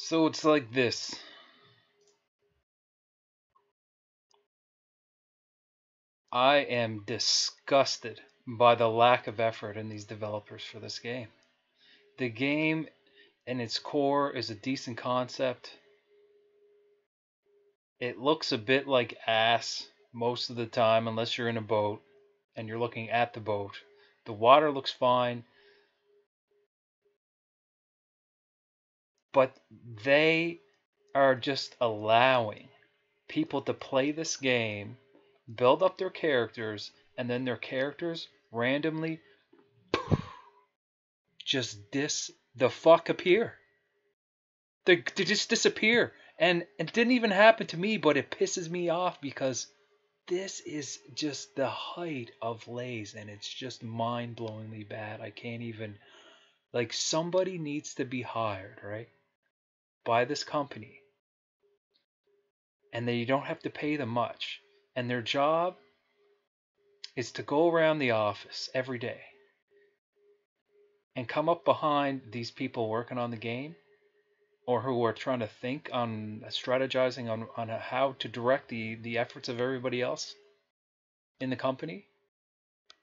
So it's like this. I am disgusted by the lack of effort in these developers for this game. The game in its core is a decent concept. It looks a bit like ass most of the time, unless you're in a boat and you're looking at the boat. The water looks fine, but they are just allowing people to play this game, build up their characters, and then their characters randomly just the fuck appear. They just disappear. And it didn't even happen to me, but it pisses me off because this is just the height of laze and it's just mind-blowingly bad. I can't even, like, somebody needs to be hired, right, by this company, and they don't have to pay them much, and their job is to go around the office every day and come up behind these people working on the game or who are trying to think on strategizing on how to direct the efforts of everybody else in the company,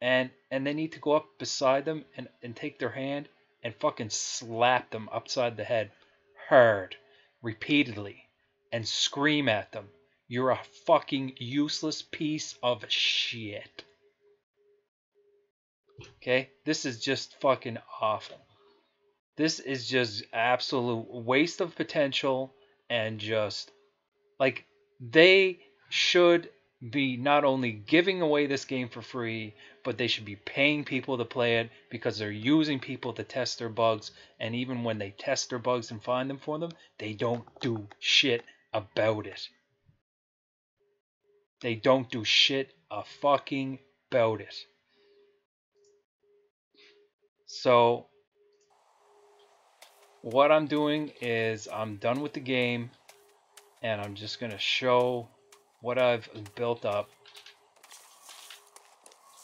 and they need to go up beside them and take their hand and fucking slap them upside the head hard repeatedly and scream at them, "You're a fucking useless piece of shit." Okay? This is just fucking awful. This is just absolute waste of potential, and just like, they should be not only giving away this game for free, but they should be paying people to play it because they're using people to test their bugs. And even when they test their bugs and find them for them, they don't do shit about it. They don't do shit a fucking about it. So what I'm doing is I'm done with the game, and I'm just going to show what I've built up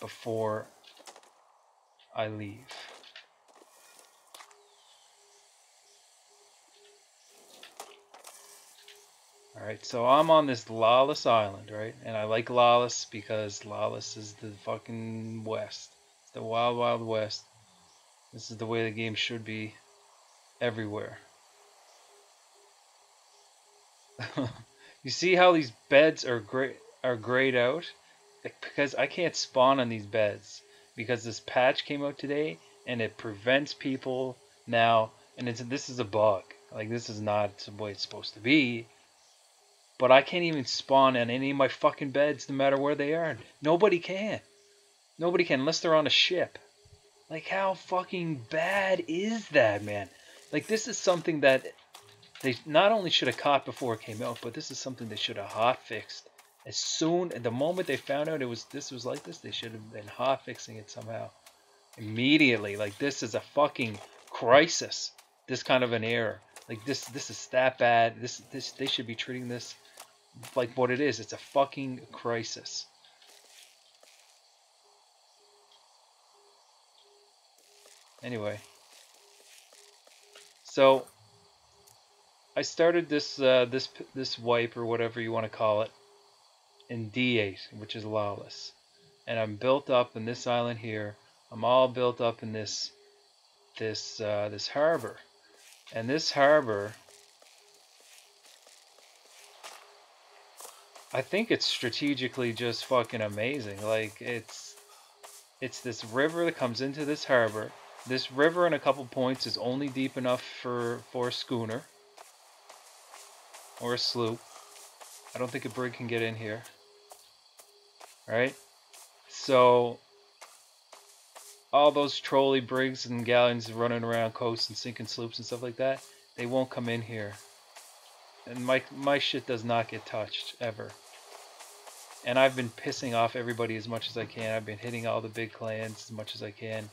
before I leave. Alright, so I'm on this lawless island, right? And I like lawless because lawless is the fucking West. It's the wild, wild West. This is the way the game should be everywhere. You see how these beds are grayed out? Because I can't spawn on these beds. Because this patch came out today and it prevents people now. And this is a bug. Like, this is not the way it's supposed to be. But I can't even spawn on any of my fucking beds no matter where they are. Nobody can. Nobody can unless they're on a ship. Like, how fucking bad is that, man? Like, this is something that they not only should have caught before it came out, but this is something they should have hot fixed. As soon, the moment they found out this was like this, they should have been hot fixing it somehow. Immediately. Like, this is a fucking crisis. This kind of an error. Like, this is that bad. They should be treating this like what it is. It's a fucking crisis. Anyway, so I started this this wipe, or whatever you want to call it, in D8, which is lawless, and I'm built up in this island here. I'm all built up in this harbor, and this harbor, I think it's strategically just fucking amazing. Like, it's this river that comes into this harbor. This river in a couple points is only deep enough for a schooner or a sloop. I don't think a brig can get in here. Right? So all those trolley brigs and galleons running around coasts and sinking sloops and stuff like that, they won't come in here. And my shit does not get touched ever. And I've been pissing off everybody as much as I can. I've been hitting all the big clans as much as I can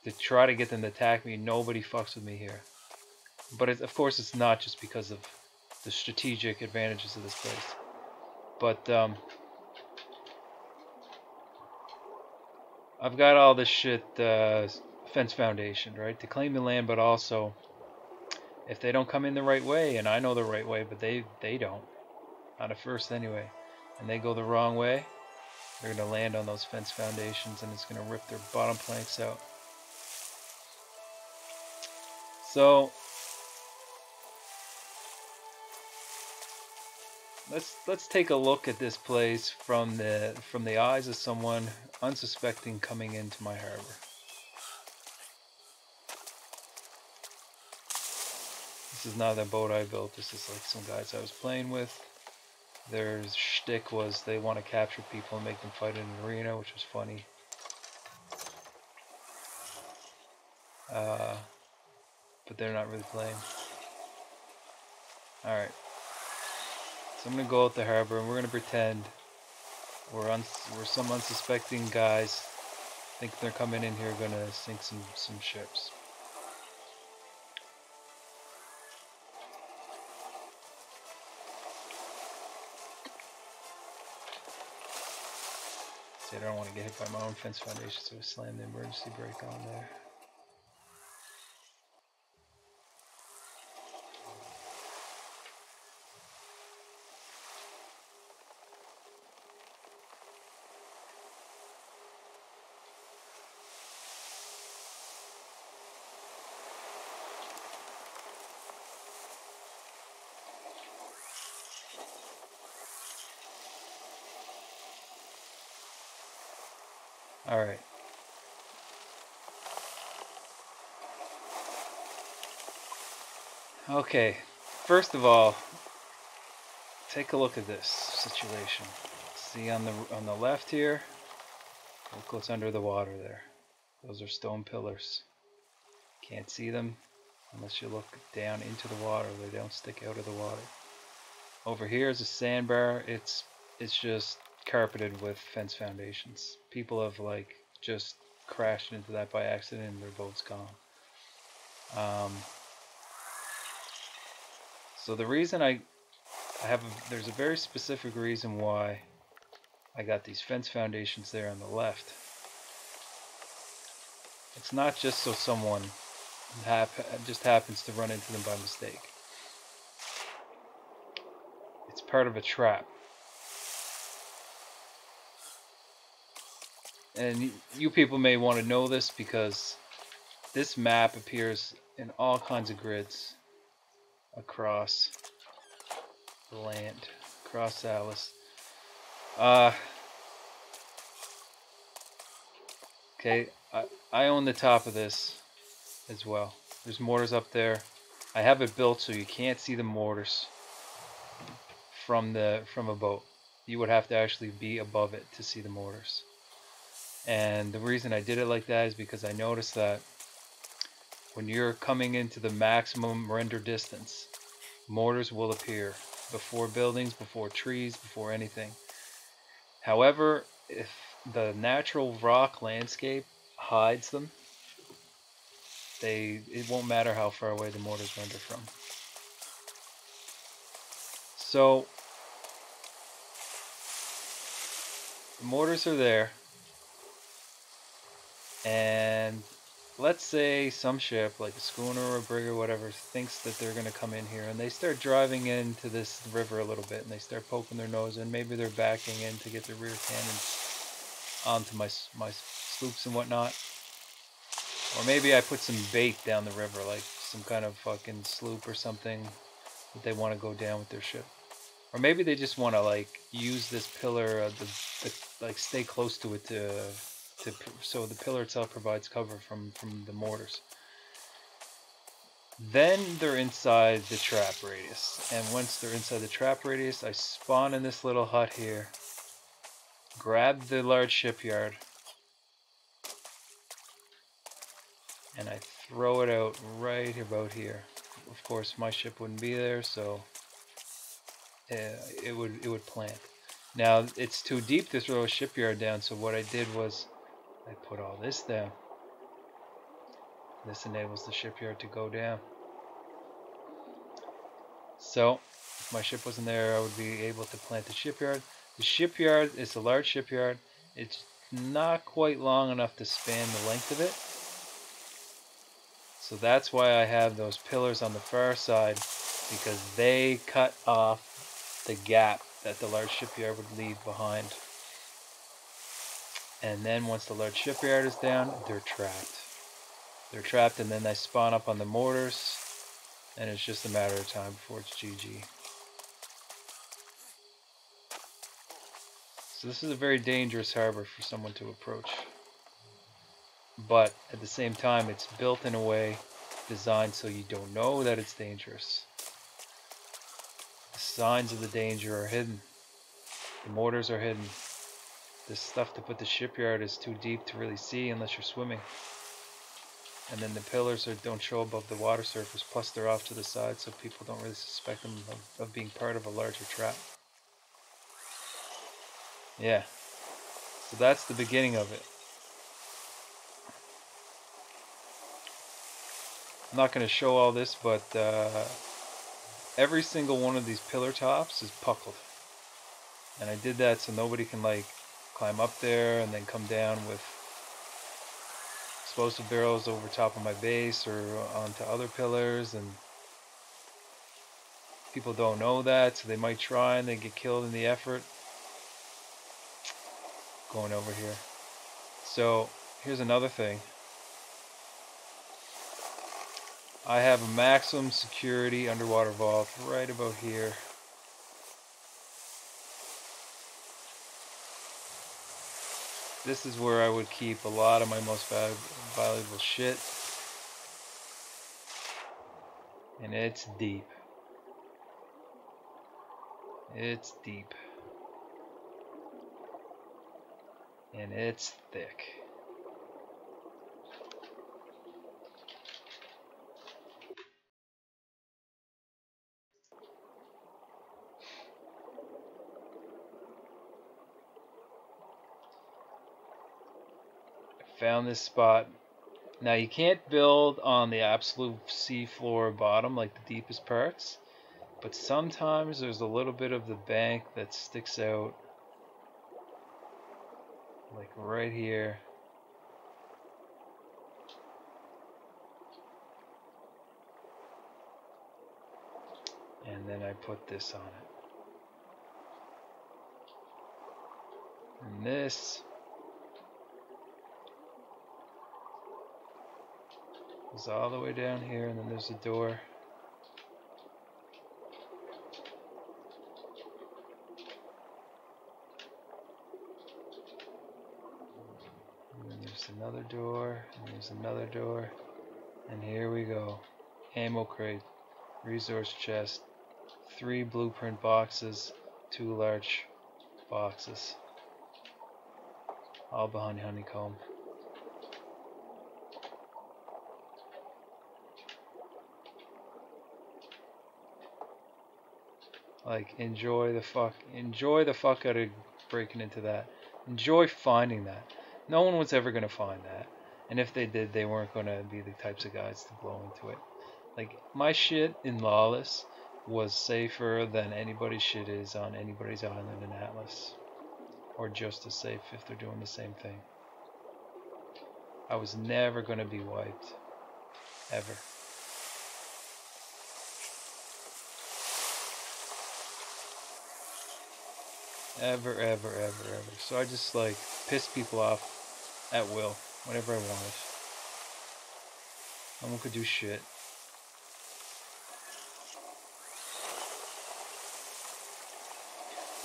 to try to get them to attack me. Nobody fucks with me here. But of course it's not just because of the strategic advantages of this place. But I've got all this shit, fence foundation, right, to claim the land, but also If they don't come in the right way, and I know the right way, but they don't, not at first anyway, and they go the wrong way, they're going to land on those fence foundations and it's going to rip their bottom planks out. So let's take a look at this place from the eyes of someone unsuspecting coming into my harbor. This is not the boat I built. This is like some guys I was playing with. Their shtick was they want to capture people and make them fight in an arena, which was funny. But they're not really playing. Alright. So I'm going to go out the harbor and we're going to pretend we're some unsuspecting guys think they're coming in here going to sink some ships. See, I don't want to get hit by my own fence foundation, so I slam the emergency brake on there. Alright. Okay, first of all, take a look at this situation. See on the left here, look what's under the water there. Those are stone pillars. Can't see them unless you look down into the water. They don't stick out of the water. Over here is a sandbar. It's just carpeted with fence foundations. People have like just crashed into that by accident and their boat's gone. So the reason there's a very specific reason why I got these fence foundations there on the left. It's not just so someone just happens to run into them by mistake. It's part of a trap. And you people may want to know this because this map appears in all kinds of grids across the land, across Alice. Okay, I own the top of this as well. There's mortars up there. I have it built so you can't see the mortars from a boat. You would have to actually be above it to see the mortars. And the reason I did it like that is because I noticed that when you're coming into the maximum render distance, mortars will appear before buildings, before trees, before anything. However, if the natural rock landscape hides them, it won't matter how far away the mortars render from. So the mortars are there, and let's say some ship like a schooner or a brig or whatever thinks that they're going to come in here, and they start driving into this river a little bit and they start poking their nose in. Maybe they're backing in to get their rear cannons onto my sloops and whatnot. Or maybe I put some bait down the river, like some kind of fucking sloop or something that they want to go down with their ship. Or maybe they just want to like use this pillar, like stay close to it so the pillar itself provides cover from the mortars. Then they're inside the trap radius, and once they're inside the trap radius, I spawn in this little hut here, grab the large shipyard, and I throw it out right about here. Of course, my ship wouldn't be there, so it would plant. Now it's too deep to throw a shipyard down, so what I did was I put all this down. This enables the shipyard to go down. So if my ship wasn't there, I would be able to plant the shipyard. The shipyard is a large shipyard. It's not quite long enough to span the length of it. So that's why I have those pillars on the far side, because they cut off the gap that the large shipyard would leave behind. And then once the large shipyard is down, they're trapped. They're trapped, and then they spawn up on the mortars, and it's just a matter of time before it's GG. So this is a very dangerous harbor for someone to approach. But at the same time, it's built in a way designed so you don't know that it's dangerous. The signs of the danger are hidden. The mortars are hidden. The stuff to put the shipyard is too deep to really see unless you're swimming. And then the pillars don't show above the water surface, plus they're off to the side so people don't really suspect them of being part of a larger trap. Yeah, so that's the beginning of it. I'm not going to show all this, but every single one of these pillar tops is puckled. And I did that so nobody can like climb up there and then come down with explosive barrels over top of my base or onto other pillars, and people don't know that, so they might try and they get killed in the effort. Going over here. So here's another thing. I have a maximum security underwater vault right about here. This is where I would keep a lot of my most valuable shit. And it's deep. It's deep. And it's thick. Found this spot. Now you can't build on the absolute sea floor bottom like the deepest parts, but sometimes there's a little bit of the bank that sticks out, like right here. And then I put this on it. And this goes all the way down here, and then there's a door. And then there's another door, and there's another door. And here we go. Ammo crate, resource chest, 3 blueprint boxes, 2 large boxes. All behind honeycomb. Like, enjoy the fuck out of breaking into that. Enjoy finding that. No one was ever gonna find that. And if they did, they weren't gonna be the types of guys to blow into it. Like, my shit in Lawless was safer than anybody's shit is on anybody's island in Atlas. Or just as safe if they're doing the same thing. I was never gonna be wiped. Ever. Ever. So I just like piss people off at will, whenever I wanted. No one could do shit.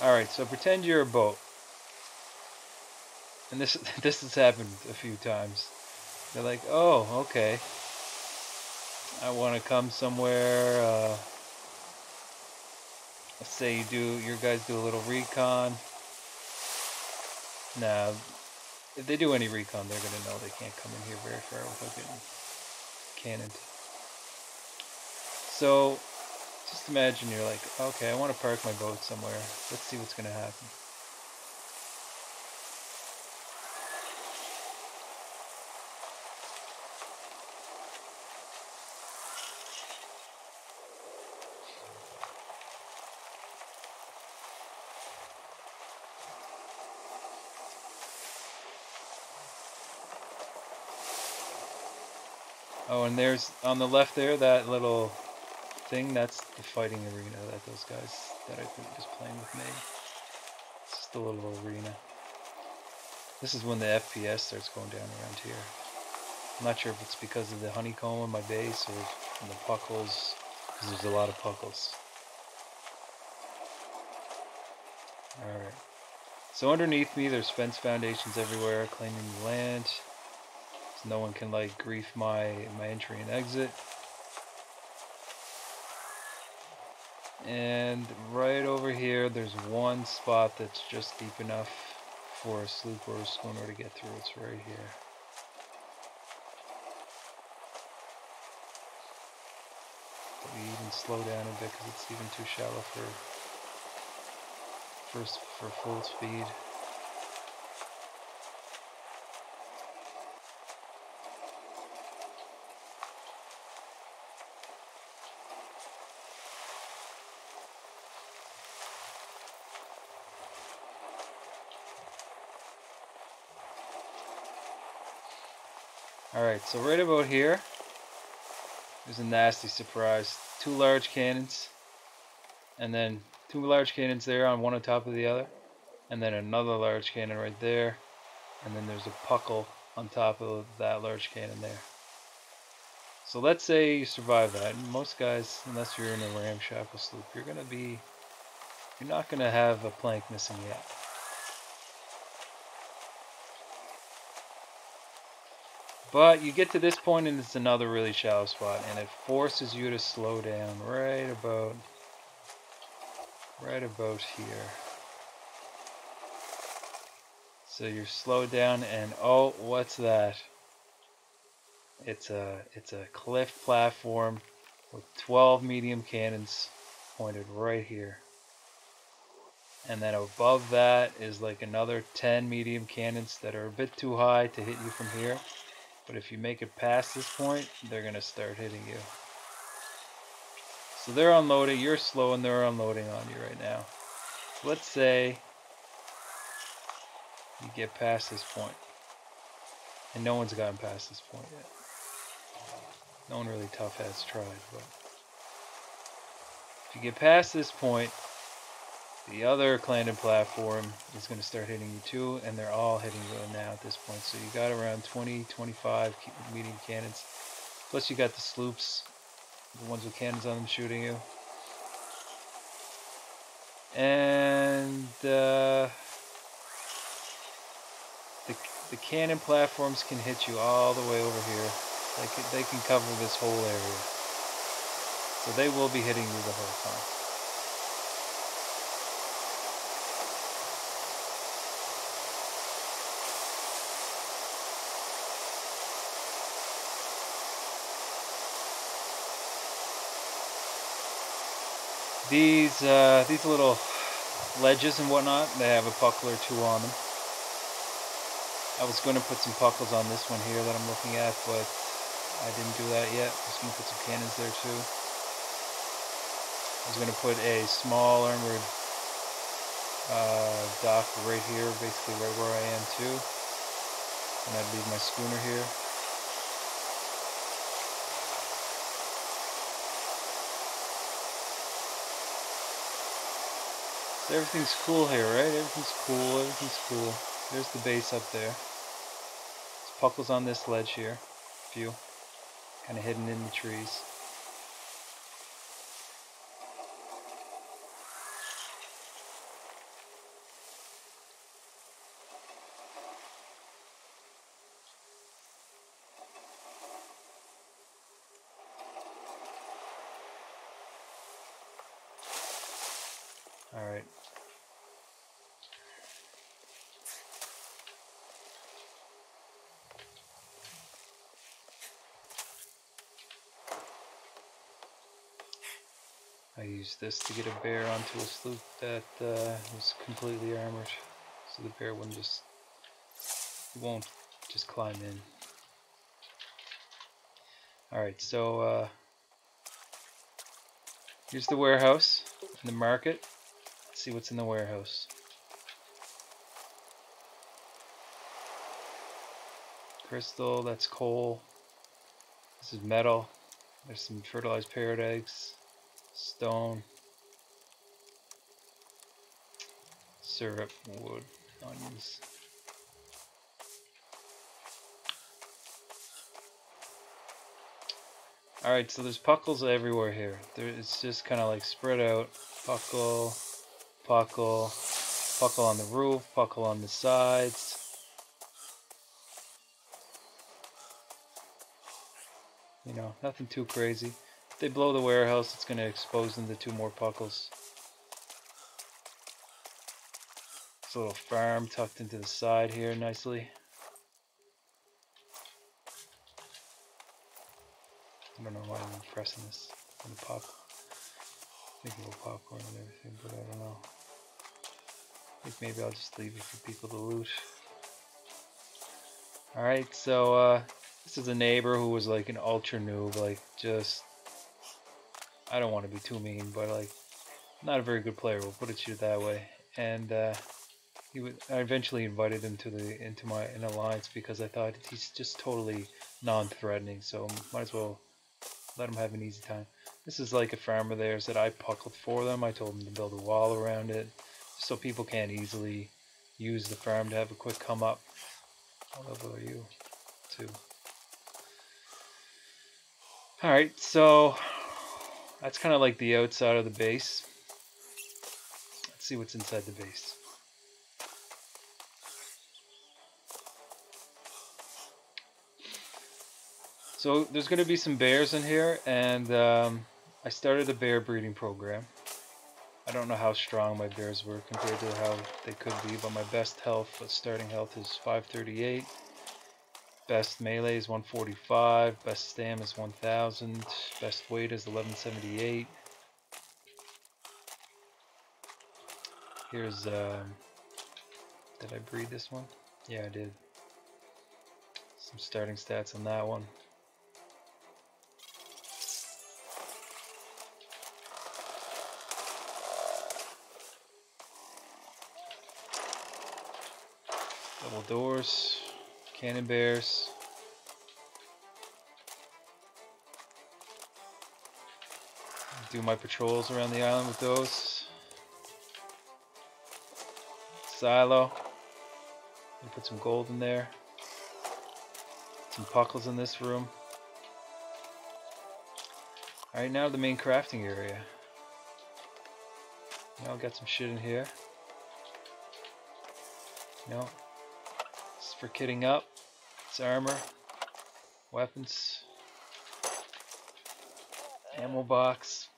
Alright, so pretend you're a boat. And this has happened a few times. They're like, oh, okay. I want to come somewhere, let's say your guys do a little recon. Now, if they do any recon, they're going to know they can't come in here very far without getting cannoned. So, just imagine you're like, okay, I want to park my boat somewhere. Let's see what's going to happen. Oh, and there's on the left there, that little thing, that's the fighting arena that those guys that I think was playing with made. It's just a little arena. This is when the FPS starts going down around here. I'm not sure if it's because of the honeycomb on my base or the puckles, because there's a lot of puckles. Alright. So underneath me there's fence foundations everywhere claiming the land. So no one can like grief my entry and exit. And right over here there's one spot that's just deep enough for a sloop or a schooner to get through. It's right here. We even slow down a bit because it's even too shallow for full speed. Alright, so right about here there's a nasty surprise. 2 large cannons, and then 2 large cannons there on one on top of the other, and then another large cannon right there, and then there's a puckle on top of that large cannon there. So let's say you survive that. And most guys, unless you're in a ramshackle sloop, you're not gonna have a plank missing yet. But you get to this point and it's another really shallow spot, and it forces you to slow down right about here. So you're slowed down, and oh, what's that? It's a cliff platform with 12 medium cannons pointed right here. And then above that is like another 10 medium cannons that are a bit too high to hit you from here. But if you make it past this point, they're going to start hitting you. So they're unloading, you're slow, and they're unloading on you right now. So let's say you get past this point. And no one's gotten past this point yet. No one really tough has tried, but if you get past this point, the other Clandon platform is going to start hitting you too, and they're all hitting you now at this point. So you got around 20, 25 medium cannons. Plus you got the sloops, the ones with cannons on them shooting you. And the cannon platforms can hit you all the way over here. They can cover this whole area. So they will be hitting you the whole time. These little ledges and whatnot, they have a puckle or 2 on them. I was going to put some puckles on this one here that I'm looking at, but I didn't do that yet. I was going to put some cannons there too. I was going to put a small armored dock right here, basically right where I am too. And I'd leave my schooner here. So everything's cool here, right? Everything's cool. There's the base up there. There's puckles on this ledge here. A few. Kind of hidden in the trees. Alright. I used this to get a bear onto a sloop that was completely armored, so the bear won't just climb in. Alright, so here's the warehouse and the market. Let's see what's in the warehouse. Crystal, that's coal. This is metal. There's some fertilized parrot eggs, stone, syrup, wood, onions. Alright, so there's puckles everywhere here. It's just kind of like spread out. Puckle, puckle, puckle on the roof, puckle on the sides. You know, nothing too crazy. If they blow the warehouse, it's going to expose them to 2 more puckles. It's a little farm tucked into the side here nicely. I don't know why I'm pressing this on the pop. Thinking of popcorn and everything, but I don't know. I think maybe I'll just leave it for people to loot. Alright, so this is a neighbor who was like an ultra noob, like just, I don't want to be too mean, but like not a very good player, we'll put it to that way. And I eventually invited him to into an alliance because I thought he's just totally non-threatening, so might as well let him have an easy time. This is like a farm of theirs that I puckled for them. I told them to build a wall around it so people can't easily use the farm to have a quick come up. How level are you? 2. Alright, so that's kind of like the outside of the base. Let's see what's inside the base. So there's going to be some bears in here, and I started a bear breeding program. I don't know how strong my bears were compared to how they could be, but my best health, starting health, is 538. Best melee is 145. Best stam is 1000. Best weight is 1178. Here's, did I breed this one? Yeah, I did. Some starting stats on that one. Double doors, cannon bears. Do my patrols around the island with those. Silo. Put some gold in there. Some puckles in this room. Alright, now the main crafting area. Now I've got some shit in here. No. This is for kitting up. It's armor. Weapons. Ammo box.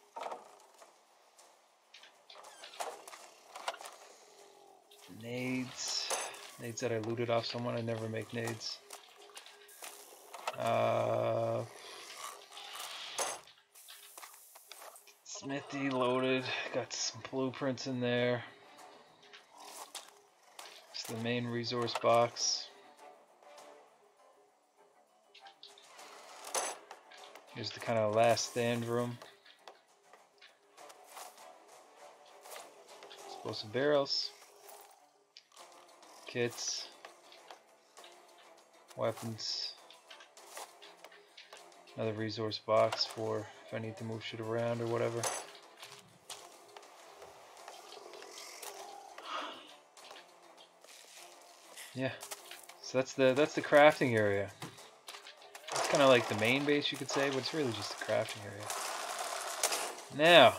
Nades. Nades that I looted off someone. I never make nades. Smithy loaded. Got some blueprints in there. It's the main resource box. Here's the kind of last stand room. Explosive barrels. Kits. Weapons. Another resource box for if I need to move shit around or whatever. Yeah. So that's the crafting area. It's kind of like the main base, you could say, but it's really just the crafting area. Now,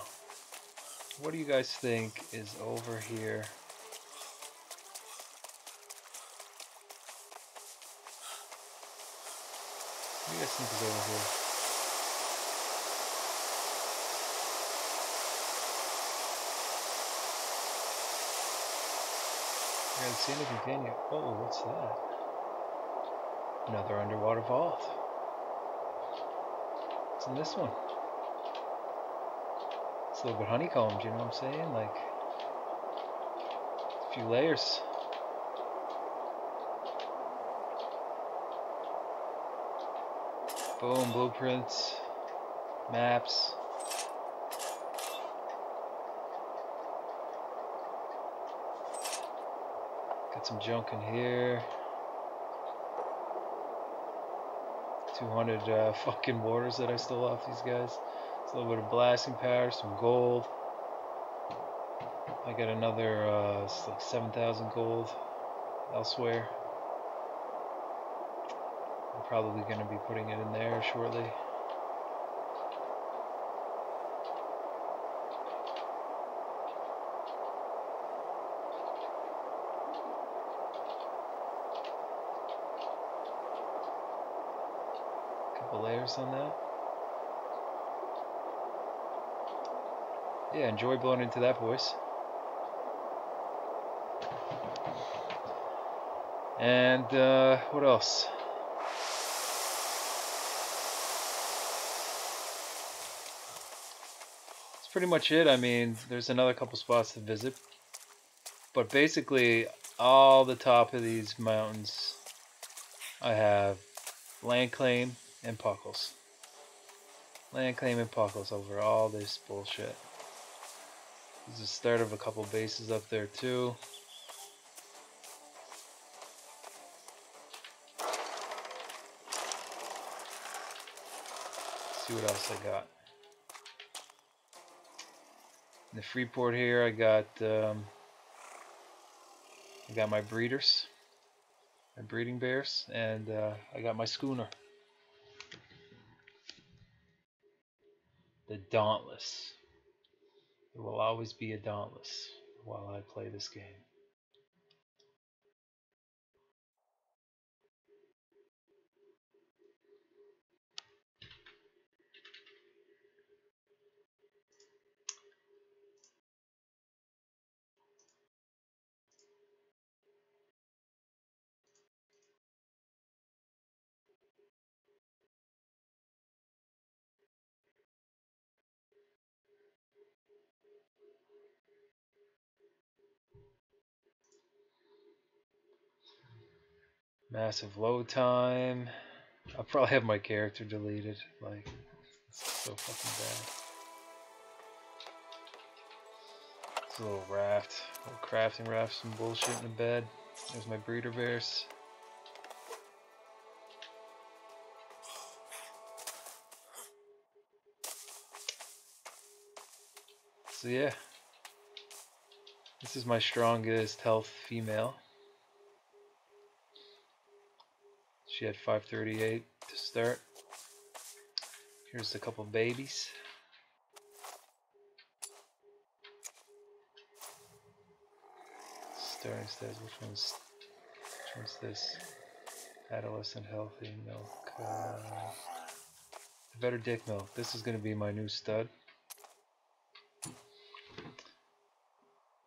what do you guys think is over here? What do you guys think is over here? I haven't seen anything can you? Oh, what's that? Another underwater vault. What's in this one? It's a little bit honeycombed, you know what I'm saying? Like, a few layers. Boom, blueprints, maps. Got some junk in here. 200 fucking mortars that I stole off these guys. It's a little bit of blasting power, some gold. I got another it's like 7,000 gold elsewhere. I'm probably going to be putting it in there shortly. Couple layers on that. Yeah, enjoy blowing into that, boys. And what else? That's pretty much it. I mean, there's another couple spots to visit, but basically all the top of these mountains I have land claim and puckles. Land claim and puckles over all this bullshit. There's the start of a couple bases up there too. See what else I got. In the Freeport here, I got my breeders, my breeding bears, and I got my schooner, the Dauntless. There will always be a Dauntless while I play this game. Massive load time. I'll probably have my character deleted. Like, it's so fucking bad. It's a little raft, a little crafting raft, some bullshit in the bed. There's my breeder bears. So yeah, this is my strongest health female. She had 538 to start. Here's a couple babies. Starting stats. Which one's this? Adolescent healthy milk. Better dick milk. This is gonna be my new stud.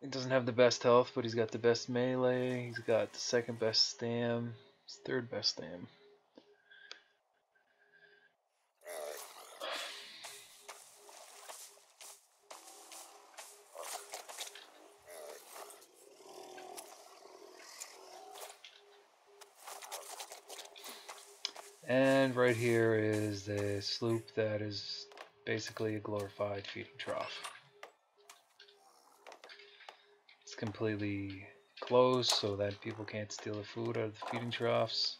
He doesn't have the best health, but he's got the best melee. He's got the second best stam. His third best stam. And right here is the sloop that is basically a glorified feeding trough. It's completely closed so that people can't steal the food out of the feeding troughs.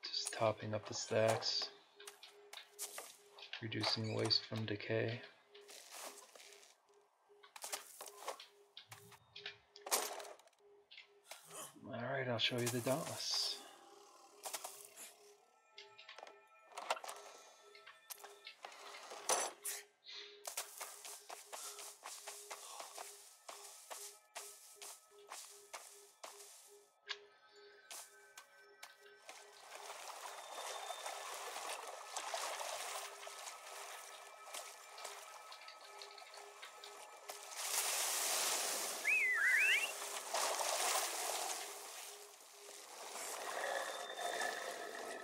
Just topping up the stacks, reducing waste from decay. Alright, I'll show you the Dauntless.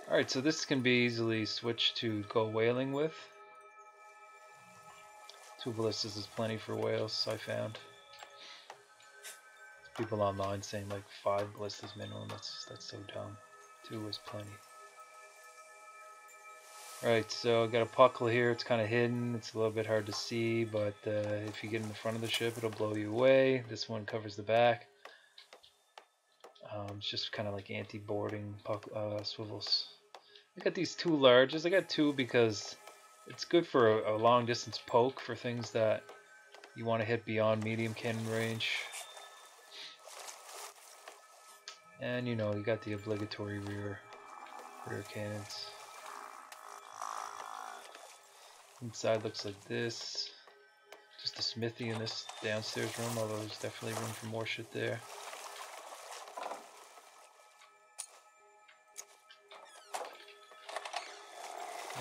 Alright, so this can be easily switched to go whaling with. 2 ballistas is plenty for whales, I found. People online saying like 5 ballistas minimum, that's so dumb. 2 is plenty. Right, so I got a puckle here. It's kind of hidden. It's a little bit hard to see, but if you get in the front of the ship, it'll blow you away. This one covers the back. It's just kind of like anti-boarding swivels. I got these two larges. I got two because it's good for a long distance poke for things that you want to hit beyond medium cannon range. And you know, you got the obligatory rear cannons. Inside looks like this. Just a smithy in this downstairs room, although there's definitely room for more shit there.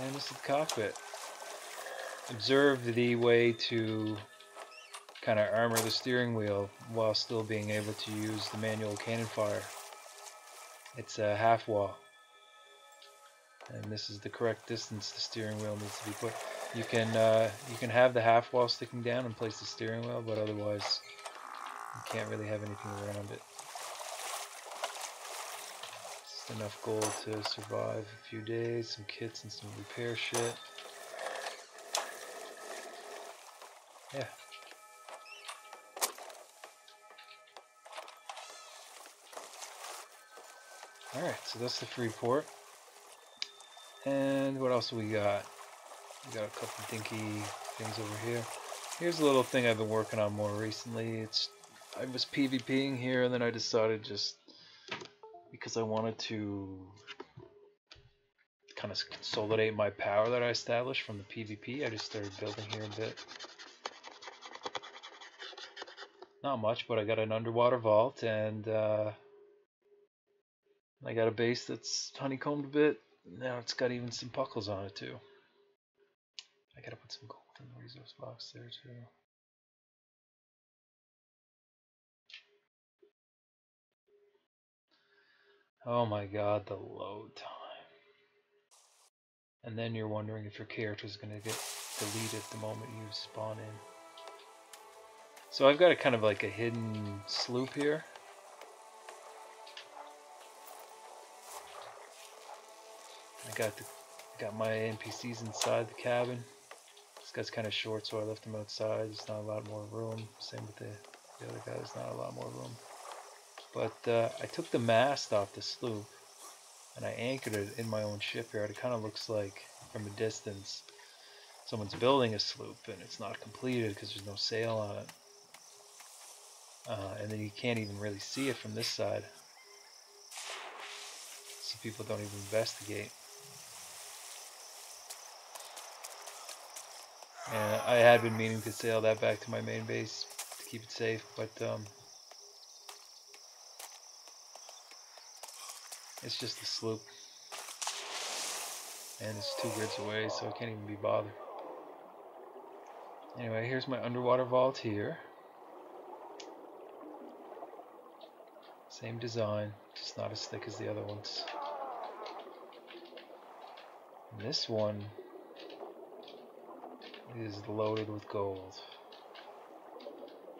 And this is the cockpit. Observe the way to kind of armor the steering wheel while still being able to use the manual cannon fire. It's a half wall. And this is the correct distance the steering wheel needs to be put. You can have the half wall sticking down and place the steering wheel, but otherwise you can't really have anything around it. Just enough gold to survive a few days, some kits and some repair shit. Yeah. Alright, so that's the free port. And what else we got? We got a couple dinky things over here. Here's a little thing I've been working on more recently. I was PvPing here, and then I decided, just because I wanted to kind of consolidate my power that I established from the PvP, I just started building here a bit. Not much, but I got an underwater vault, and I got a base that's honeycombed a bit. Now it's got even some puckles on it too. I gotta put some gold in the resource box there too. Oh my god, the load time. And then you're wondering if your character is going to get deleted the moment you spawn in. So I've got a kind of like a hidden sloop here. I got my NPCs inside the cabin. This guy's kind of short, so I left him outside. There's not a lot more room. Same with the other guy. There's not a lot more room. But I took the mast off the sloop and I anchored it in my own shipyard. It kind of looks like, from a distance, someone's building a sloop and it's not completed because there's no sail on it. And then you can't even really see it from this side, so people don't even investigate. And I had been meaning to sail that back to my main base to keep it safe, but it's just a sloop, and it's 2 grids away, so I can't even be bothered. Anyway, here's my underwater vault here. Same design, just not as thick as the other ones. And this one is loaded with gold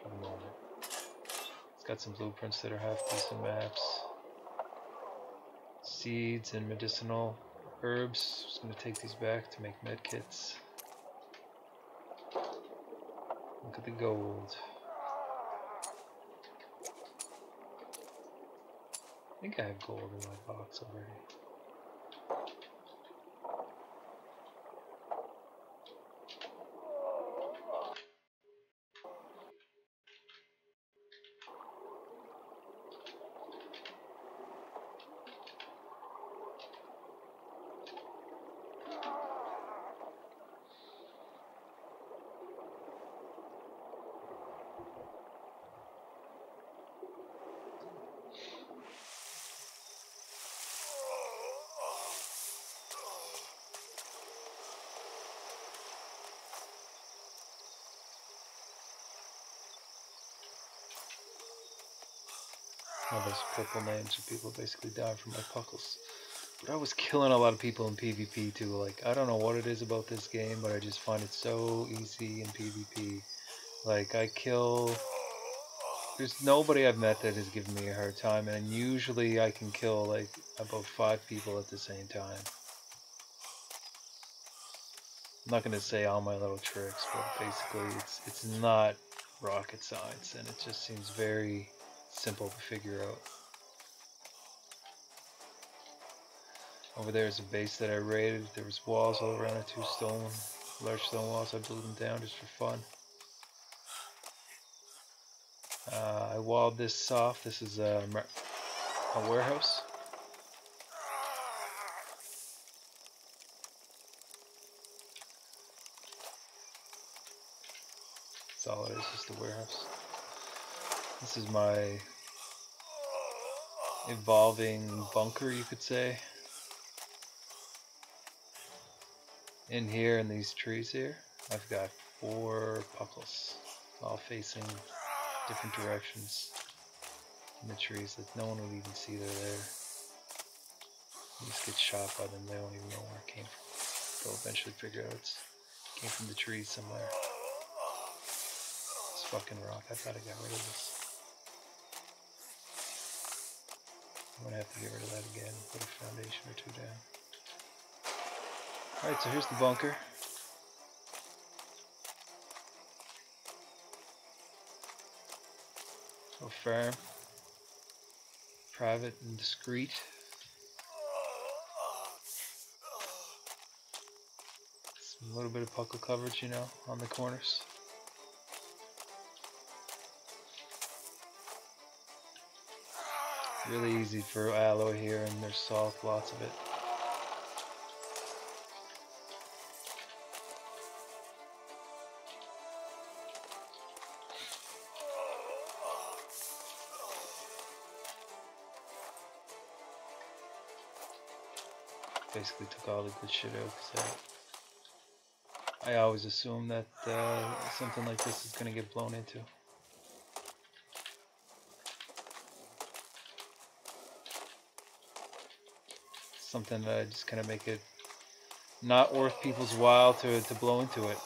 for the moment. It's got some blueprints that are half decent maps. Seeds and medicinal herbs. Just going to take these back to make med kits. Look at the gold. I think I have gold in my box already. All those purple names of people basically died from my puckles. But I was killing a lot of people in PvP too. Like, I don't know what it is about this game, but I just find it so easy in PvP. Like, there's nobody I've met that has given me a hard time, and usually I can kill like about 5 people at the same time. I'm not gonna say all my little tricks, but basically it's not rocket science, and it just seems very simple to figure out. Over there is a base that I raided. There was walls all around it, large stone walls. I blew them down just for fun. I walled this off. This is a warehouse. That's all it is, just a warehouse. This is my evolving bunker, you could say. In here, in these trees here, I've got 4 puckles, all facing different directions in the trees that no one would even see they're there. You just get shot by them, they don't even know where it came from. They'll eventually figure out it came from the trees somewhere. This fucking rock, I thought I got rid of this. I'm gonna have to get rid of that again, put a foundation or 2 down. Alright, so here's the bunker. Little farm. Private and discreet. A little bit of puckle coverage, you know, on the corners. Really easy for aloe here, and there's salt, lots of it. Basically took all the good shit out because I always assume that something like this is going to get blown into. Something that I just kind of make it not worth people's while to blow into it.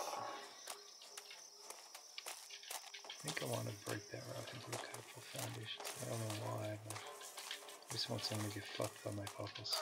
I think I want to break that rock into a couple foundations. I don't know why, but I just want someone to get fucked by my puckles.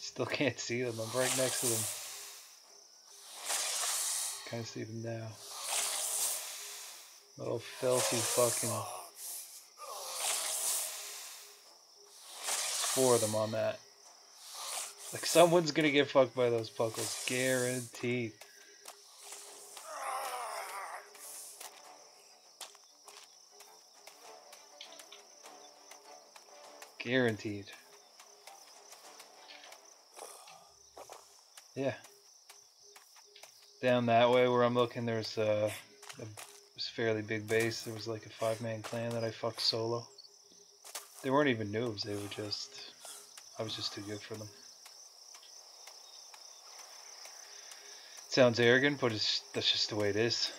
Still can't see them. I'm right next to them. Can't see them now. Little filthy fucking... 4 of them on that. Like, someone's gonna get fucked by those puckles. Guaranteed. Guaranteed. Yeah. Down that way where I'm looking, there's a fairly big base. There was like a 5-man clan that I fucked solo. They weren't even noobs, they were just... I was just too good for them. It sounds arrogant, but that's just the way it is.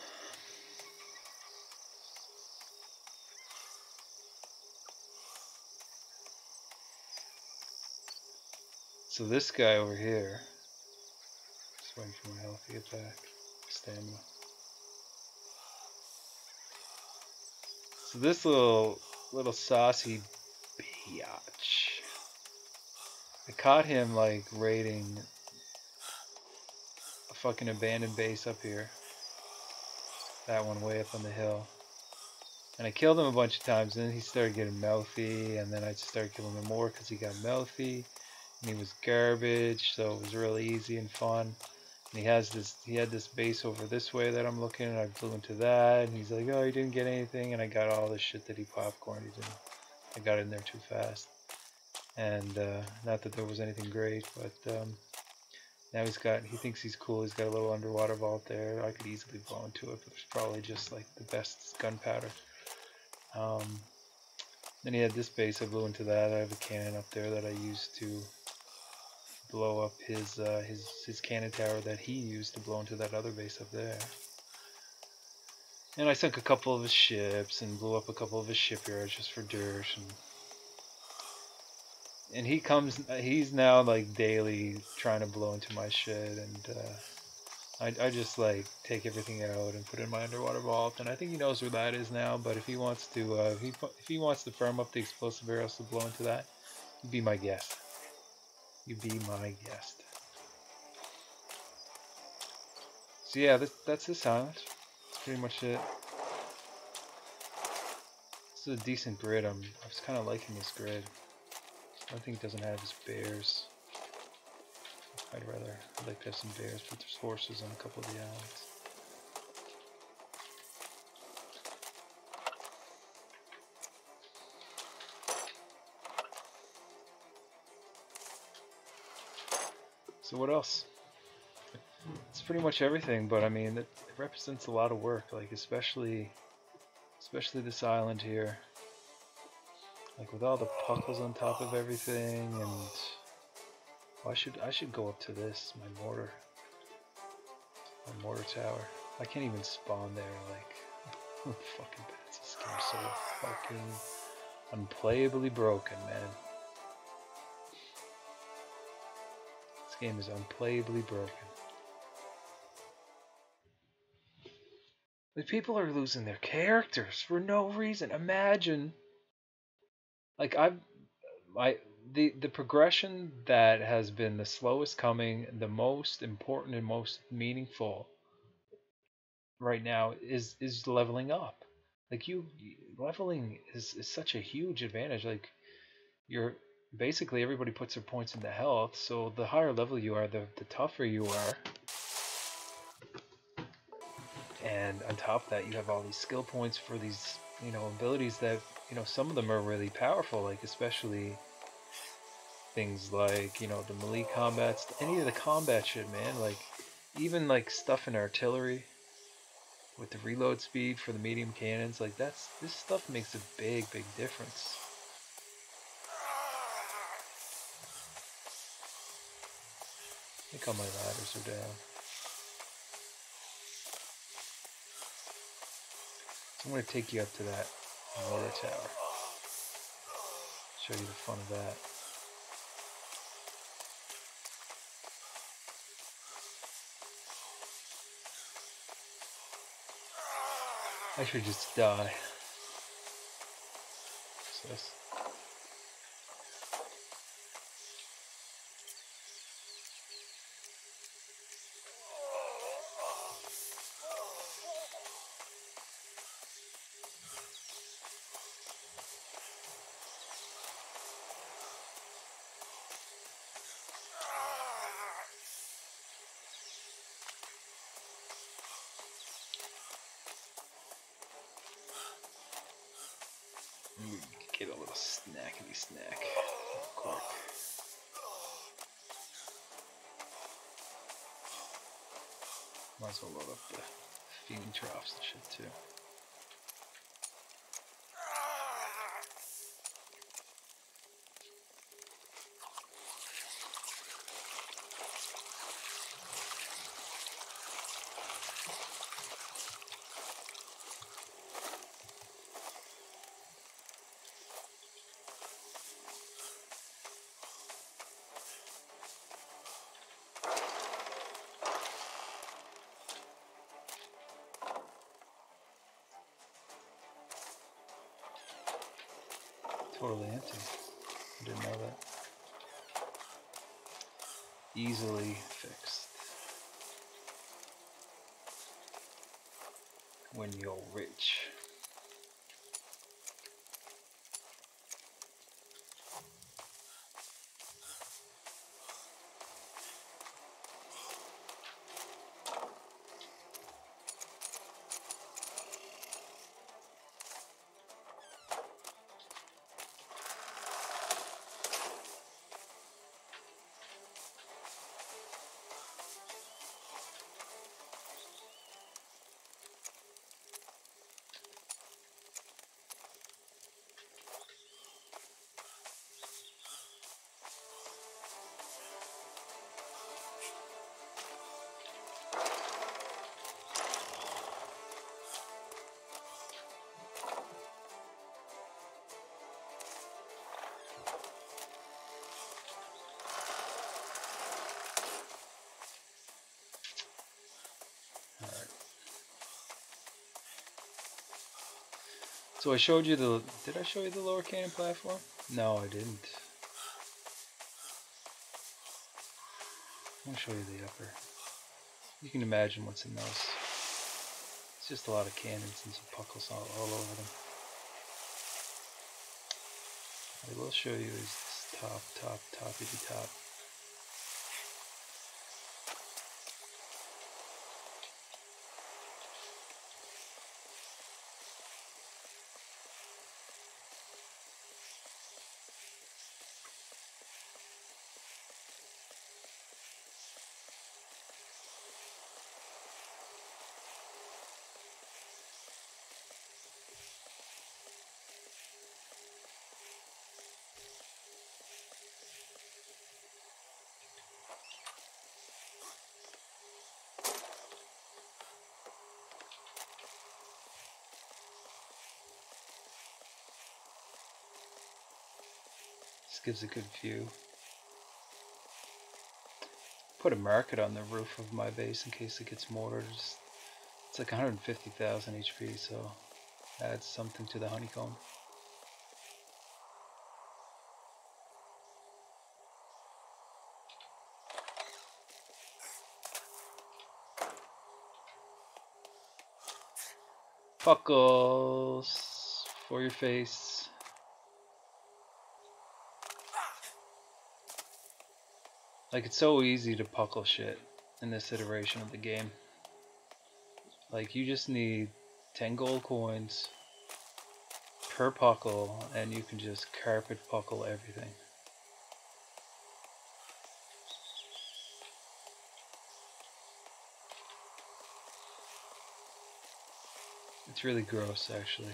So this guy over here... Just waiting for my health to get back. Stamina. So this little saucy biatch. I caught him like raiding a fucking abandoned base up here. That one way up on the hill. And I killed him a bunch of times, and then he started getting mouthy, and then I just started killing him more because he got mouthy, and he was garbage, so it was really easy and fun. And he had this base over this way that I'm looking, and I flew into that, and he's like, oh, you didn't get anything, and I got all this shit that he popcorned. I got in there too fast. And not that there was anything great, but now he thinks he's cool. He's got a little underwater vault there. I could easily blow into it, but there's probably just like the best gunpowder. Then he had this base. I blew into that. I have a cannon up there that I used to blow up his cannon tower that he used to blow into that other base up there. And I sunk a couple of his ships and blew up a couple of his shipyards just for dirt. And he's now like daily trying to blow into my shit, and I just like take everything out and put it in my underwater vault, and I think he knows where that is now. But if he wants to, if he wants to firm up the explosive barrels to blow into that, you be my guest. You be my guest. So yeah, that's this island. That's pretty much it. This is a decent grid. I was kind of liking this grid. I think it doesn't have his bears. I'd like to have some bears, but there's horses on a couple of the islands. So what else? It's pretty much everything, but I mean, it represents a lot of work, like especially this island here. Like with all the puckles on top of everything, and I should go up to this, my mortar tower. I can't even spawn there, like fucking bats. This game's so fucking unplayably broken, man. This game is unplayably broken. Like, people are losing their characters for no reason. Imagine, like the progression that has been the slowest coming, the most important and most meaningful right now is leveling up. Like leveling is such a huge advantage. Like you're basically everybody puts their points into health, so the higher level you are, the tougher you are. And on top of that, you have all these skill points for these, abilities that, some of them are really powerful, like especially things like, the melee combats, any of the combat shit, man. Like even like stuff in artillery with the reload speed for the medium cannons, like this stuff makes a big difference. I think all my ladders are down. So I'm going to take you up to that mortar tower. Show you the fun of that. I should just die. What's this? Get a little snackety snack real quick. Might as well load up the feeding troughs and shit too. Totally empty. I didn't know that. Easily fixed. when you're rich. So I showed you the, did I show you the lower cannon platform? No, I didn't. I'll show you the upper. You can imagine what's in those. It's just a lot of cannons and some puckles all over them. What I will show you is this toppity top. This gives a good view. Put a market on the roof of my base in case it gets mortared. It's like 150,000 HP, so adds something to the honeycomb. Puckles for your face. Like, it's so easy to puckle shit in this iteration of the game. Like, you just need 10 gold coins per puckle and you can just carpet puckle everything. It's really gross, actually.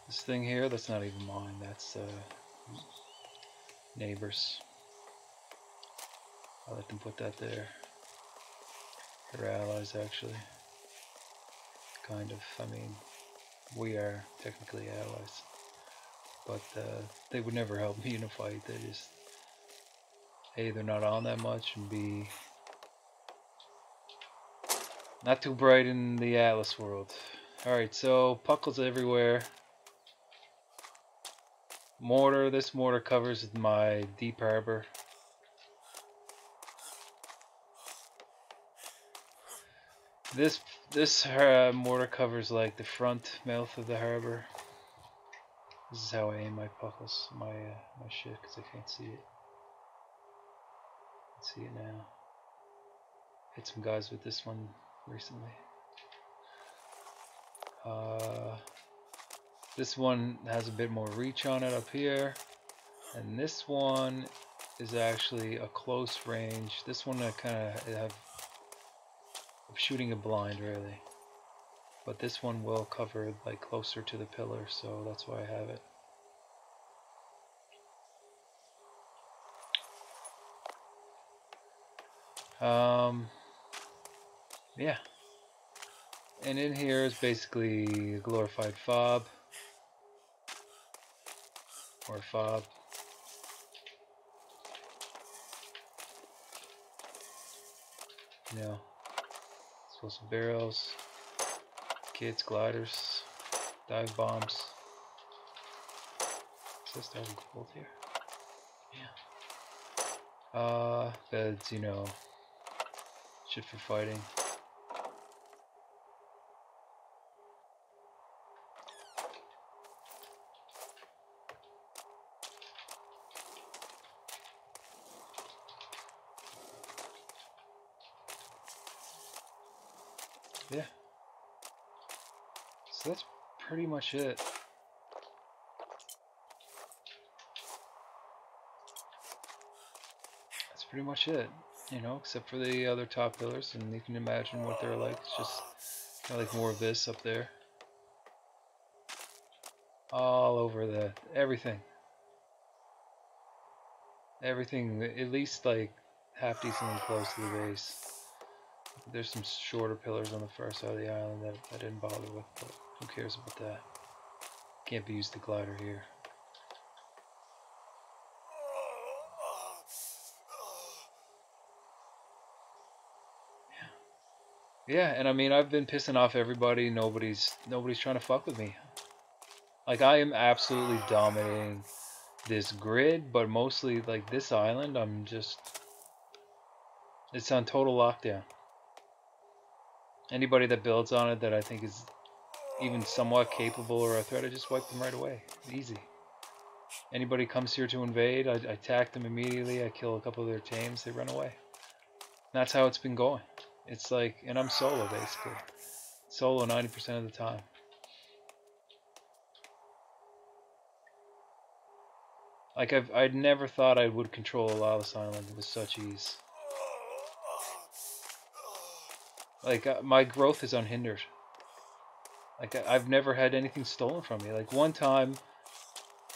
This thing here, that's not even mine, that's neighbors. I let them put that there. They're allies, actually. Kind of, I mean, we are technically allies. But they would never help me in a fight. They just, A, they're not on that much, and B, not too bright in the Atlas world. Alright, so puckles everywhere. Mortar, this mortar covers my deep harbor. This mortar covers like the front mouth of the harbor. This is how I aim my puckles, my shit, because I can't see it. Let's see it now. Hit some guys with this one recently. This one has a bit more reach on it up here, and this one is actually a close range. This one I kind of have, I'm shooting a blind really, but this one will cover like closer to the pillar, so that's why I have it. Yeah, and in here is basically a glorified fob or fob. You know, explosive barrels, kits, gliders, dive bombs. Is this diving gold here? Yeah. Beds, you know, shit for fighting. Yeah. So that's pretty much it. That's pretty much it, you know, except for the other top pillars, and you can imagine what they're like. It's just kind of like more of this up there. All over the everything. Everything at least like half decently close to the base. There's some shorter pillars on the far side of the island that I didn't bother with, but who cares about that? Can't be used to glider here. Yeah, and I mean I've been pissing off everybody. Nobody's trying to fuck with me. Like I am absolutely dominating this grid, but mostly like this island, it's on total lockdown. Anybody that builds on it that I think is even somewhat capable or a threat, I just wipe them right away. Easy. Anybody comes here to invade, I attack them immediately. I kill a couple of their tames, they run away. And that's how it's been going. It's like, and I'm solo basically. Solo 90% of the time. Like I'd never thought I would control a lawless island with such ease. Like my growth is unhindered. Like I've never had anything stolen from me. Like one time,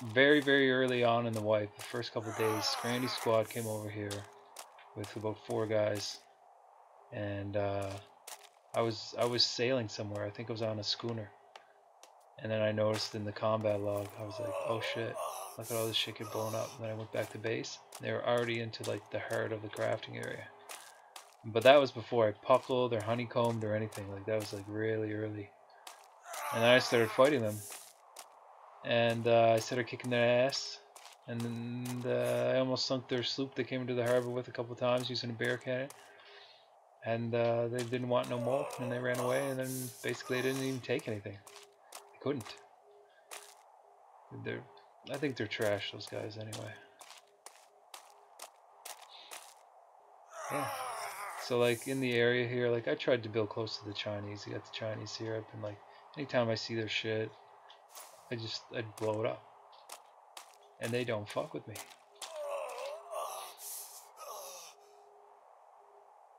very early on in the wipe, the first couple of days, Scrandy Squad came over here with about 4 guys, and I was sailing somewhere. I think I was on a schooner, and then I noticed in the combat log, I was like, oh shit, look at all this shit get blown up. And then I went back to base. They were already into like the heart of the crafting area, but that was before I puckled or honeycombed or anything. Like that was like really early, and then I started fighting them. And I started kicking their ass, and I almost sunk their sloop they came into the harbor with a couple of times using a bear cannon, and they didn't want no more, and they ran away, and then basically they didn't even take anything. They couldn't. I think they're trash, those guys, anyway. Yeah. So like in the area here, like I tried to build close to the Chinese. You got the Chinese here. I've been like, anytime I see their shit, I'd blow it up. And they don't fuck with me.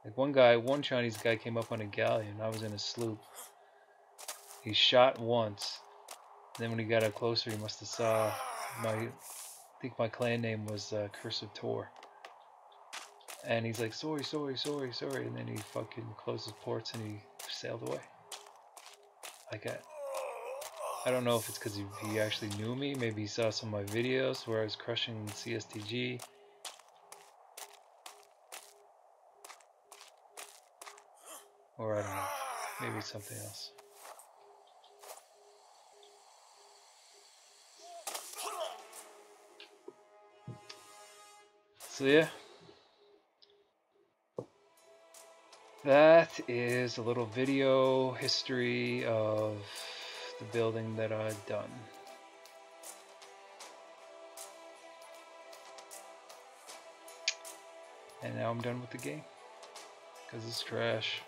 Like one Chinese guy came up on a galleon. I was in a sloop. He shot once. Then when he got up closer, he must have saw I think my clan name was Curse of TOR. And he's like, sorry. And then he fucking closed his ports and he sailed away. Like I don't know if it's because he actually knew me. Maybe he saw some of my videos where I was crushing CSTG. Or I don't know. Maybe it's something else. So yeah. That is a little video history of the building that I've done. And now I'm done with the game. Because it's trash.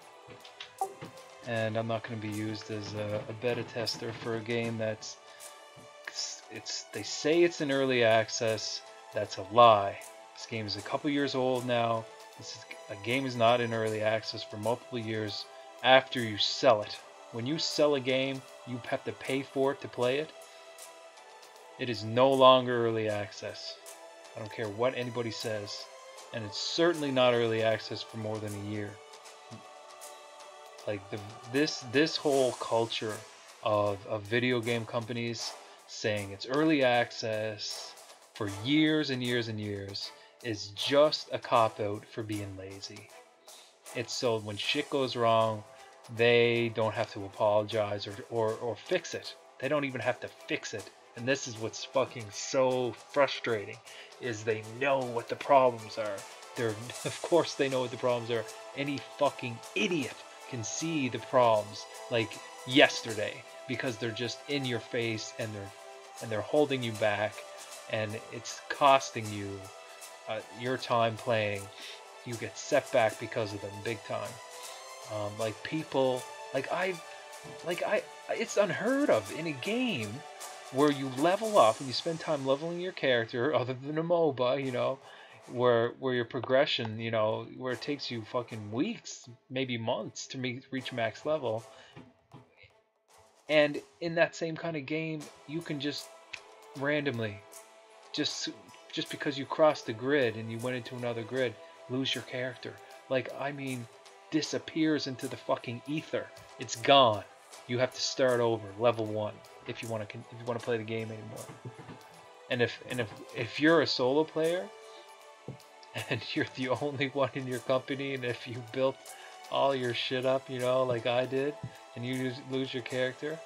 And I'm not going to be used as a beta tester for a game that's... They say it's in early access. That's a lie. This game is a couple years old now. A game is not in early access for multiple years after you sell it. When you sell a game, you have to pay for it to play it. It is no longer early access. I don't care what anybody says. And it's certainly not early access for more than a year. Like this whole culture of video game companies saying it's early access for years and years and years is just a cop-out for being lazy. It's so when shit goes wrong, they don't have to apologize or fix it. They don't even have to fix it. And this is what's fucking so frustrating, is they know what the problems are. Of course they know what the problems are. Any fucking idiot can see the problems like yesterday, because they're just in your face, and they're holding you back, and it's costing you your time playing. You get set back because of them big time. Like people, it's unheard of in a game where you level up and you spend time leveling your character, other than a MOBA, where your progression, where it takes you fucking weeks, maybe months to reach max level. And in that same kind of game, you can just randomly, just because you crossed the grid and you went into another grid, lose your character. Like, I mean, disappears into the fucking ether. It's gone. You have to start over, level 1, if you want to play the game anymore. And if you're a solo player and you're the only one in your company, and if you built all your shit up, like I did, and you lose your character,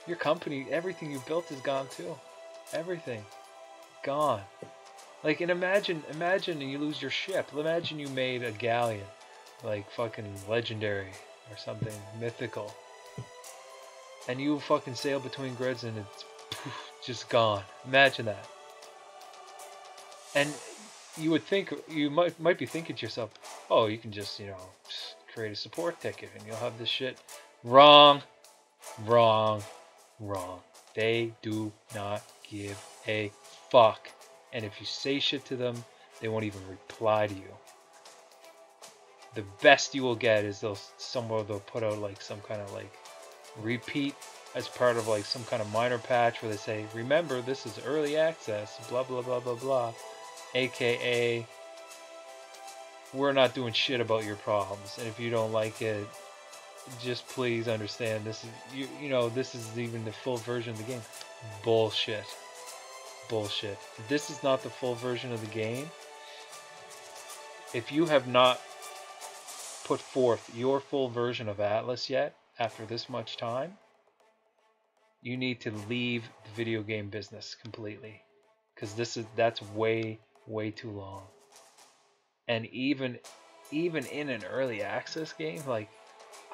your company, everything you built is gone too. Everything gone. Like, and imagine you lose your ship. Imagine you made a galleon, like fucking legendary or something mythical, and you fucking sail between grids and it's just gone. Imagine that. And you would think, you might be thinking to yourself, oh, you can just create a support ticket and you'll have this shit. Wrong. They do not give a fuck. And if you say shit to them, they won't even reply to you. The best you will get is they'll put out like some kind of like repeat as part of like some kind of minor patch where they say, remember, this is early access, blah blah blah blah blah, aka we're not doing shit about your problems, and if you don't like it, just please understand this is this is even the full version of the game. Bullshit. This is not the full version of the game. If you have not put forth your full version of Atlas yet, after this much time, you need to leave the video game business completely, because that's way too long. And even in an early access game, like,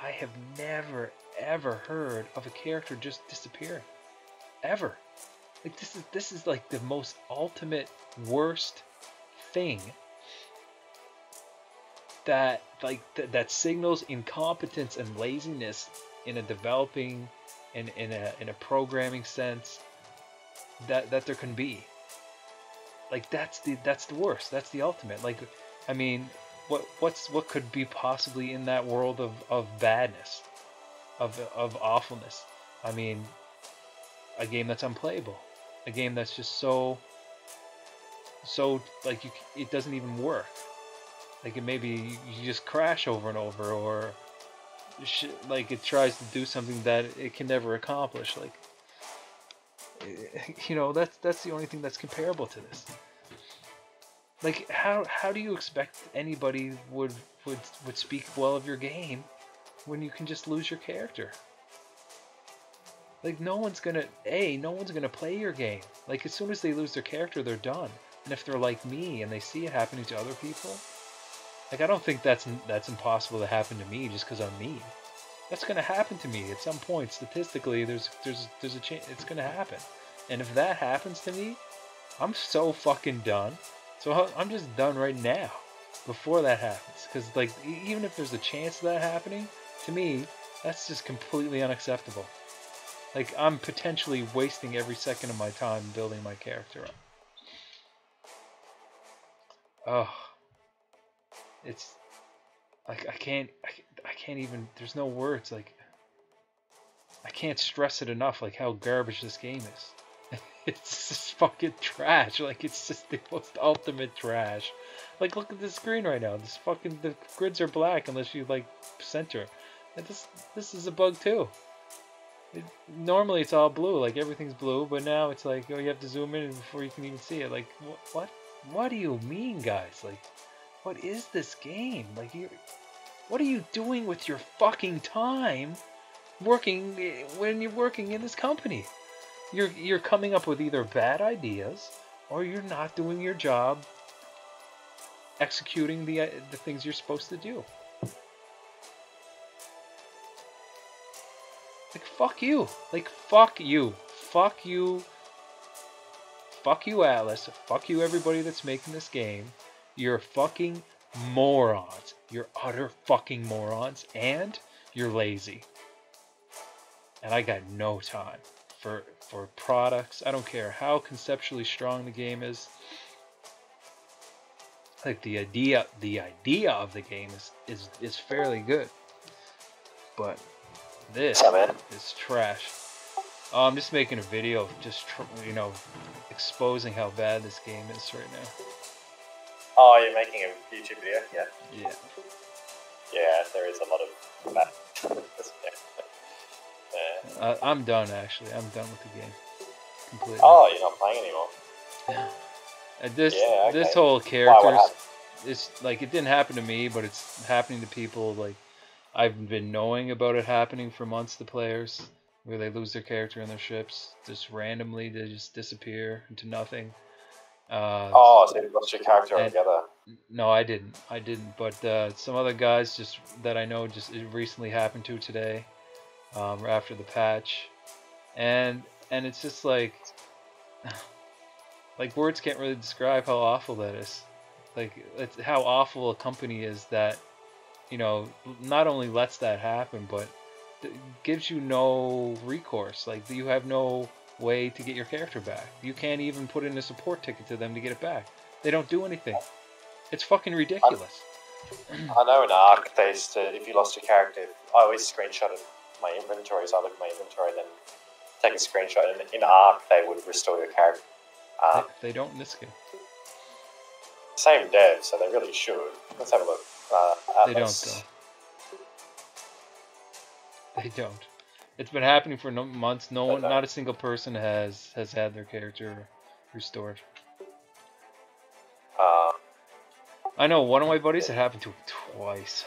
I have never ever heard of a character just disappearing, ever. Like, this is like the most ultimate worst thing that that signals incompetence and laziness in a developing in a programming sense that there can be. Like, that's the worst. That's the ultimate. Like, I mean, what could be possibly in that world of badness, of awfulness? I mean, a game that's unplayable, a game that's just so like it doesn't even work. Like, it maybe you just crash over and over, or like it tries to do something that it can never accomplish. Like, that's the only thing that's comparable to this. Like, how do you expect anybody would speak well of your game when you can just lose your character? Like, no one's gonna play your game. Like, as soon as they lose their character, they're done. And if they're like me and they see it happening to other people, like, I don't think that's impossible to happen to me just because I'm me. That's gonna happen to me at some point. Statistically, there's a chance it's gonna happen. And if that happens to me, I'm so fucking done. So I'm just done right now, before that happens. Because, like, even if there's a chance of that happening, to me, that's just completely unacceptable. Like, I'm potentially wasting every second of my time building my character up. Oh, it's like I can't even. There's no words. Like, I can't stress it enough. Like, how garbage this game is. It's just fucking trash. Like, it's just the most ultimate trash. Like, look at the screen right now. The grids are black unless you, like, center. And this is a bug too. Normally it's all blue, like everything's blue, but now it's like, oh, you have to zoom in before you can even see it. Like, what do you mean, guys? Like, what is this game? Like, what are you doing with your fucking time when you're working in this company? You're coming up with either bad ideas or you're not doing your job executing the things you're supposed to do. Like, fuck you. Like, fuck you. Fuck you. Fuck you, Atlas. Fuck you, everybody that's making this game. You're fucking morons. You're utter fucking morons. And you're lazy. And I got no time for products. I don't care how conceptually strong the game is. Like, the idea of the game is fairly good. But this is trash. Oh, I'm just making a video of just, you know, exposing how bad this game is right now. Oh, you're making a YouTube video? Yeah. Yeah. Yeah, there is a lot of bad. Yeah. I'm done, actually. I'm done with the game. Completely. Oh, you're not playing anymore? Yeah. This whole characters, it's like, it didn't happen to me, but it's happening to people. Like, I've been knowing about it happening for months to players, where they lose their character in their ships, just randomly, they just disappear into nothing. So you lost your character altogether? No, I didn't. But some other guys just that I know just it recently happened to today, after the patch, and it's just like words can't really describe how awful that is. Like, it's how awful a company is that, you know, not only lets that happen, but gives you no recourse. Like, you have no way to get your character back. You can't even put in a support ticket to them to get it back. They don't do anything. It's fucking ridiculous. I know in Ark, they used to, if you lost your character, I always screenshotted my inventory, so I look at my inventory, then take a screenshot, and in Ark, they would restore your character. They don't in this game. Same dev, so they really should. Let's have a look. They don't, though. They don't. It's been happening for months. No one, not a single person has had their character restored. I know one of my buddies, it happened to him twice.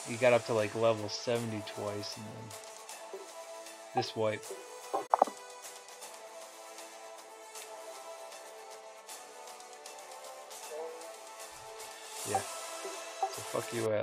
He got up to like level 70 twice, and then this wipe. Yeah. So fuck you, Al.